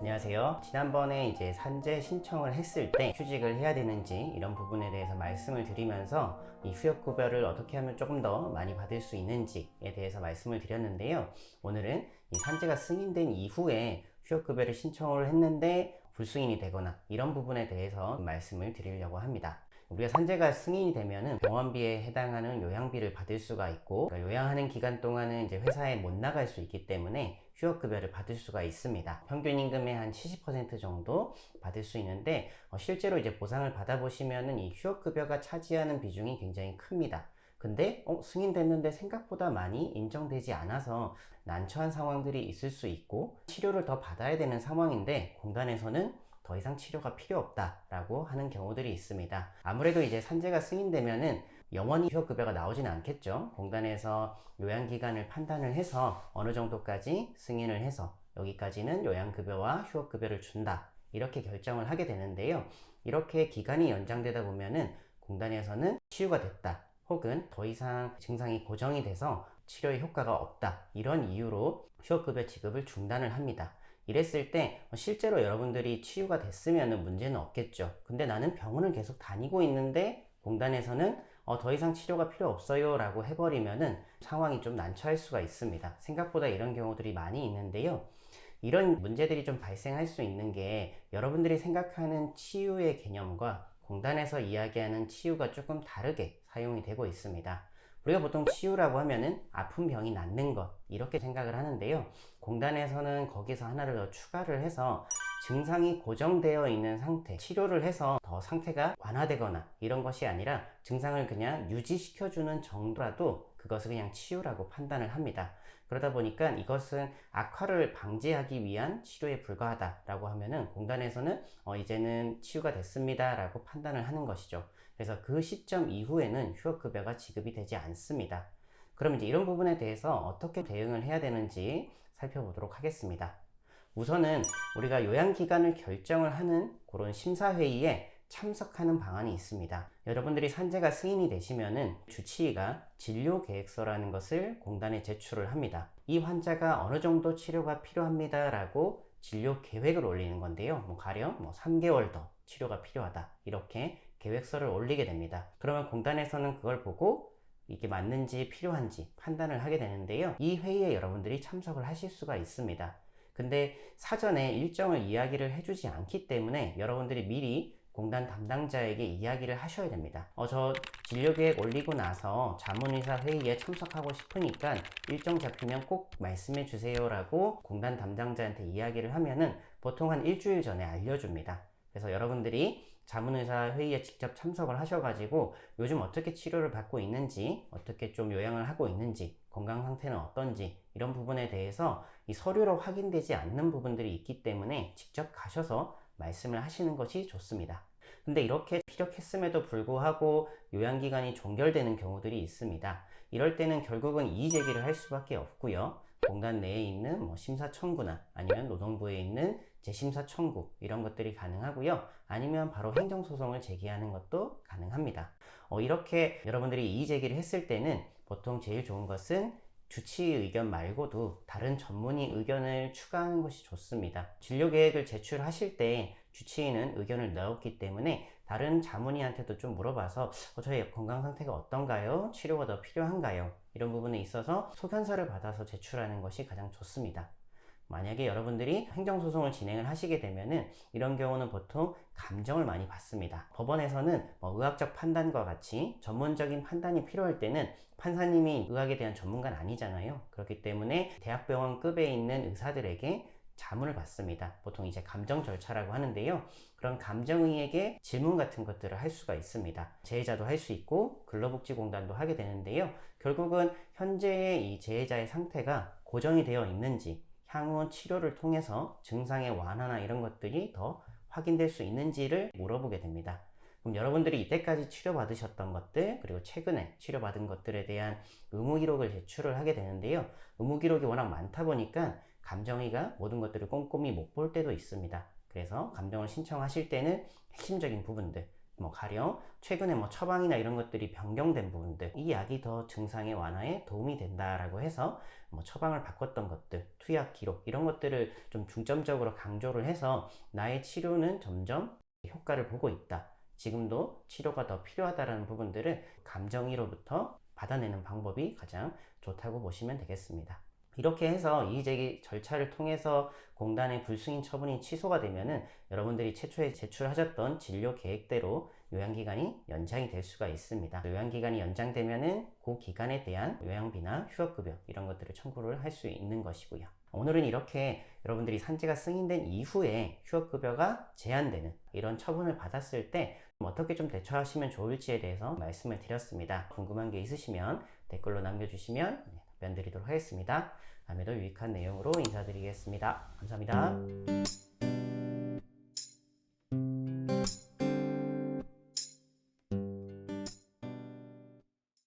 안녕하세요. 지난번에 이제 산재 신청을 했을 때 휴직을 해야 되는지 이런 부분에 대해서 말씀을 드리면서 이 휴업급여를 어떻게 하면 조금 더 많이 받을 수 있는지에 대해서 말씀을 드렸는데요. 오늘은 이 산재가 승인된 이후에 휴업급여를 신청을 했는데 불승인이 되거나 이런 부분에 대해서 말씀을 드리려고 합니다. 우리가 산재가 승인이 되면은 병원비에 해당하는 요양비를 받을 수가 있고, 그러니까 요양하는 기간 동안은 이제 회사에 못 나갈 수 있기 때문에 휴업급여를 받을 수가 있습니다. 평균 임금의 한 70% 정도 받을 수 있는데, 실제로 이제 보상을 받아보시면은 이 휴업급여가 차지하는 비중이 굉장히 큽니다. 근데 승인됐는데 생각보다 많이 인정되지 않아서 난처한 상황들이 있을 수 있고, 치료를 더 받아야 되는 상황인데 공단에서는 더 이상 치료가 필요 없다라고 하는 경우들이 있습니다. 아무래도 이제 산재가 승인되면은 영원히 휴업급여가 나오지는 않겠죠. 공단에서 요양기간을 판단을 해서 어느 정도까지 승인을 해서 여기까지는 요양급여와 휴업급여를 준다, 이렇게 결정을 하게 되는데요. 이렇게 기간이 연장되다 보면은 공단에서는 치유가 됐다, 혹은 더 이상 증상이 고정이 돼서 치료의 효과가 없다, 이런 이유로 휴업급여 지급을 중단을 합니다. 이랬을 때 실제로 여러분들이 치유가 됐으면 문제는 없겠죠. 근데 나는 병원을 계속 다니고 있는데 공단에서는 더 이상 치료가 필요 없어요 라고 해버리면은 상황이 좀 난처할 수가 있습니다. 생각보다 이런 경우들이 많이 있는데요. 이런 문제들이 좀 발생할 수 있는 게, 여러분들이 생각하는 치유의 개념과 공단에서 이야기하는 치유가 조금 다르게 사용이 되고 있습니다. 우리가 보통 치유라고 하면은 아픈 병이 낫는 것, 이렇게 생각을 하는데요. 공단에서는 거기서 하나를 더 추가를 해서 증상이 고정되어 있는 상태, 치료를 해서 더 상태가 완화되거나 이런 것이 아니라 증상을 그냥 유지시켜주는 정도라도 그것을 그냥 치유라고 판단을 합니다. 그러다 보니까 이것은 악화를 방지하기 위한 치료에 불과하다라고 하면은 공단에서는 이제는 치유가 됐습니다 라고 판단을 하는 것이죠. 그래서 그 시점 이후에는 휴업급여가 지급이 되지 않습니다. 그럼 이제 이런 부분에 대해서 어떻게 대응을 해야 되는지 살펴보도록 하겠습니다. 우선은 우리가 요양기간을 결정을 하는 그런 심사회의에 참석하는 방안이 있습니다. 여러분들이 산재가 승인이 되시면은 주치의가 진료계획서라는 것을 공단에 제출을 합니다. 이 환자가 어느 정도 치료가 필요합니다 라고 진료 계획을 올리는 건데요. 가령 3개월 더 치료가 필요하다, 이렇게 계획서를 올리게 됩니다. 그러면 공단에서는 그걸 보고 이게 맞는지 필요한지 판단을 하게 되는데요. 이 회의에 여러분들이 참석을 하실 수가 있습니다. 근데 사전에 일정을 이야기를 해주지 않기 때문에 여러분들이 미리 공단 담당자에게 이야기를 하셔야 됩니다. 저 진료계획 올리고 나서 자문의사 회의에 참석하고 싶으니까 일정 잡히면 꼭 말씀해 주세요 라고 공단 담당자한테 이야기를 하면은 보통 한 일주일 전에 알려줍니다. 그래서 여러분들이 자문의사 회의에 직접 참석을 하셔가지고 요즘 어떻게 치료를 받고 있는지, 어떻게 좀 요양을 하고 있는지, 건강 상태는 어떤지, 이런 부분에 대해서 이 서류로 확인되지 않는 부분들이 있기 때문에 직접 가셔서 말씀을 하시는 것이 좋습니다. 근데 이렇게 피력했음에도 불구하고 요양기간이 종결되는 경우들이 있습니다. 이럴 때는 결국은 이의제기를 할 수밖에 없고요. 공단 내에 있는 심사 청구나 아니면 노동부에 있는 재심사 청구, 이런 것들이 가능하고요. 아니면 바로 행정소송을 제기하는 것도 가능합니다. 이렇게 여러분들이 이의제기를 했을 때는 보통 제일 좋은 것은 주치의 의견 말고도 다른 전문의 의견을 추가하는 것이 좋습니다. 진료계획을 제출하실 때 주치의는 의견을 넣었기 때문에 다른 자문의한테도 좀 물어봐서 저희 건강 상태가 어떤가요? 치료가 더 필요한가요? 이런 부분에 있어서 소견서를 받아서 제출하는 것이 가장 좋습니다. 만약에 여러분들이 행정소송을 진행을 하시게 되면은 이런 경우는 보통 감정을 많이 받습니다. 법원에서는 의학적 판단과 같이 전문적인 판단이 필요할 때는 판사님이 의학에 대한 전문가는 아니잖아요. 그렇기 때문에 대학병원급에 있는 의사들에게 자문을 받습니다. 보통 이제 감정 절차라고 하는데요. 그런 감정의에게 질문 같은 것들을 할 수가 있습니다. 재해자도 할 수 있고 근로복지공단도 하게 되는데요. 결국은 현재의 이 재해자의 상태가 고정이 되어 있는지, 향후 치료를 통해서 증상의 완화나 이런 것들이 더 확인될 수 있는지를 물어보게 됩니다. 그럼 여러분들이 이때까지 치료받으셨던 것들, 그리고 최근에 치료받은 것들에 대한 의무기록을 제출을 하게 되는데요. 의무기록이 워낙 많다 보니까 감정의가 모든 것들을 꼼꼼히 못 볼 때도 있습니다. 그래서 감정을 신청하실 때는 핵심적인 부분들, 가령 최근에 처방이나 이런 것들이 변경된 부분들, 이 약이 더 증상의 완화에 도움이 된다라고 해서 처방을 바꿨던 것들, 투약 기록 이런 것들을 좀 중점적으로 강조를 해서 나의 치료는 점점 효과를 보고 있다, 지금도 치료가 더 필요하다라는 부분들을 감정이로부터 받아내는 방법이 가장 좋다고 보시면 되겠습니다. 이렇게 해서 이의제기 절차를 통해서 공단의 불승인 처분이 취소가 되면은 여러분들이 최초에 제출하셨던 진료 계획대로 요양기간이 연장이 될 수가 있습니다. 요양기간이 연장되면은 그 기간에 대한 요양비나 휴업급여 이런 것들을 청구를 할 수 있는 것이고요. 오늘은 이렇게 여러분들이 산재가 승인된 이후에 휴업급여가 제한되는 이런 처분을 받았을 때 어떻게 좀 대처하시면 좋을지에 대해서 말씀을 드렸습니다. 궁금한 게 있으시면 댓글로 남겨주시면 답변 드리도록 하겠습니다. 다음에도 유익한 내용으로 인사드리겠습니다. 감사합니다.